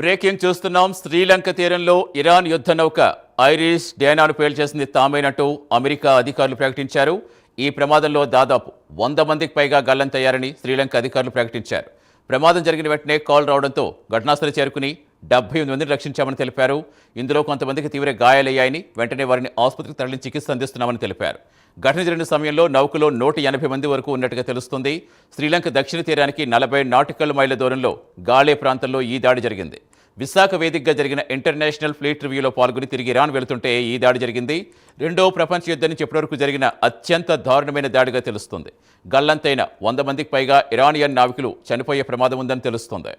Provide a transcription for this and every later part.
Breaking చూస్తున్నాం. శ్రీలంక తీరంలో Iran యుద్ధ నౌక ఐరిస్ డేనాను పేల్చేసింది తామేనంటూ అమెరికా అధికారులు ప్రకటించారు. ఈ ప్రమాదంలో దాదాపు 100 మందికి పైగా గల్లంతయ్యారని శ్రీలంక అధికారులు ప్రకటించారు. ప్రమాదం జరిగిన వెంటనే కాల్ రావడంతో ఘటనాస్థలి చేరుకుని 78 మందిని రక్షించామని తెలిపారు. ఇందులో కొంతమందికి తీవ్ర గాయాలయ్యాయని, వెంటనే వారిని ఆసుపత్రికి తరలించి చికిత్స అందిస్తున్నామని తెలిపారు. ఘటన జరిగిన సమయంలో నౌకలో 180 మంది వరకు ఉన్నట్టుగా తెలుస్తుంది. శ్రీలంక దక్షిణ తీరానికి 40 నాటికల్ మైళ్ళ దూరంలో గాలే ప్రాంతంలో ఈ దాడి జరిగింది. విశాఖ వేదికగా జరిగిన ఇంటర్నేషనల్ ఫ్లీట్ రివ్యూలో పాల్గొని తిరిగి ఇరాన్ వెళుతుంటే ఈ దాడి జరిగింది. రెండో ప్రపంచ యుద్ధం నుంచి ఇప్పటివరకు జరిగిన అత్యంత దారుణమైన దాడిగా తెలుస్తుంది. గల్లంతైన 100 మందికి పైగా ఇరానియన్ నావికులు చనిపోయే ప్రమాదం ఉందని తెలుస్తోంది.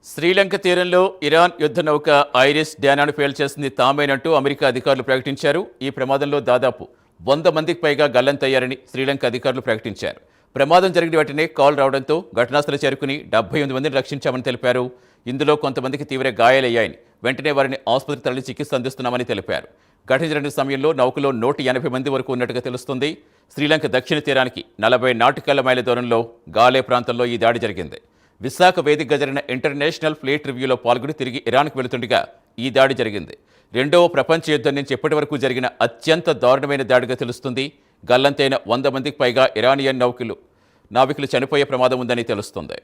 శ్రీలంక తీరంలో ఇరాన్ యుద్ధ నౌక ఐరిస్ డేనాను పేల్చేసింది తామేనంటూ అమెరికా అధికారులు ప్రకటించారు. ఈ ప్రమాదంలో దాదాపు 100 మందికి పైగా గల్లంతయ్యారని శ్రీలంక అధికారులు ప్రకటించారు. ప్రమాదం జరిగిన వెంటనే కాల్ రావడంతో ఘటనాస్థలి చేరుకుని 78 మందిని రక్షించామని తెలిపారు. ఇందులో కొంతమందికి తీవ్ర గాయాలయ్యాయని, వెంటనే వారిని ఆసుపత్రికి తరలి చికిత్స అందిస్తున్నామని తెలిపారు. ఘటన జరిగిన సమయంలో నౌకలో 180 మంది వరకు ఉన్నట్టుగా తెలుస్తుంది. శ్రీలంక దక్షిణ తీరానికి 40 నాటికల్ మైళ్ళ దూరంలో గాలే ప్రాంతంలో ఈ దాడి జరిగింది. విశాఖ వేదికగా జరిగిన ఇంటర్నేషనల్ ఫ్లీట్ రివ్యూలో పాల్గొని తిరిగి ఇరాన్కు వెళుతుండగా ఈ దాడి జరిగింది. రెండవ ప్రపంచ యుద్ధం నుంచి ఇప్పటి వరకు జరిగిన అత్యంత దారుణమైన దాడిగా తెలుస్తుంది. గల్లంతైన 100 మందికి పైగా ఇరానియన్ నావికులు చనిపోయే ప్రమాదం ఉందని తెలుస్తుంది.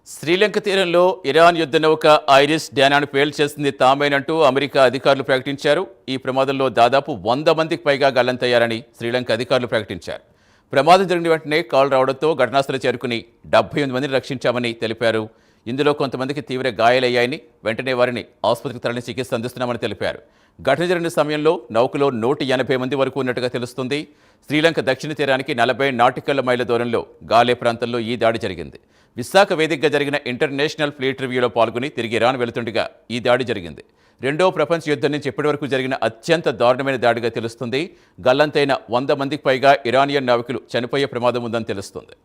శ్రీలంక తీరంలో ఇరాన్ యుద్ధ నౌక ఐరిస్ డేనాను పేల్చేసింది తామేనంటూ అమెరికా అధికారులు ప్రకటించారు. ఈ ప్రమాదంలో దాదాపు 100 మందికి పైగా గల్లంతయ్యారని శ్రీలంక అధికారులు ప్రకటించారు. ప్రమాదం జరిగిన వెంటనే కాల్ రావడంతో ఘటనాస్థలి చేరుకుని 78 మందిని రక్షించామని తెలిపారు. ఇందులో కొంతమందికి తీవ్ర గాయాలయ్యాయని, వెంటనే వారిని ఆసుపత్రికి తరలించి చికిత్స అందిస్తున్నామని తెలిపారు. ఘటన జరిగిన సమయంలో నౌకలో 180 మంది వరకు ఉన్నట్టుగా తెలుస్తుంది. శ్రీలంక దక్షిణ తీరానికి 40 నాటికల్ మైళ్ళ దూరంలో గాలే ప్రాంతంలో ఈ దాడి జరిగింది. విశాఖ వేదికగా జరిగిన ఇంటర్నేషనల్ ఫ్లీట్ రివ్యూలో పాల్గొని తిరిగి ఇరాన్ వెళుతుండగా ఈ దాడి జరిగింది. రెండో ప్రపంచ యుద్ధం నుంచి ఇప్పటివరకు జరిగిన అత్యంత దారుణమైన దాడిగా తెలుస్తుంది. గల్లంతైన 100 మందికి పైగా ఇరానియన్ నావికులు చనిపోయే ప్రమాదం ఉందని తెలుస్తుంది.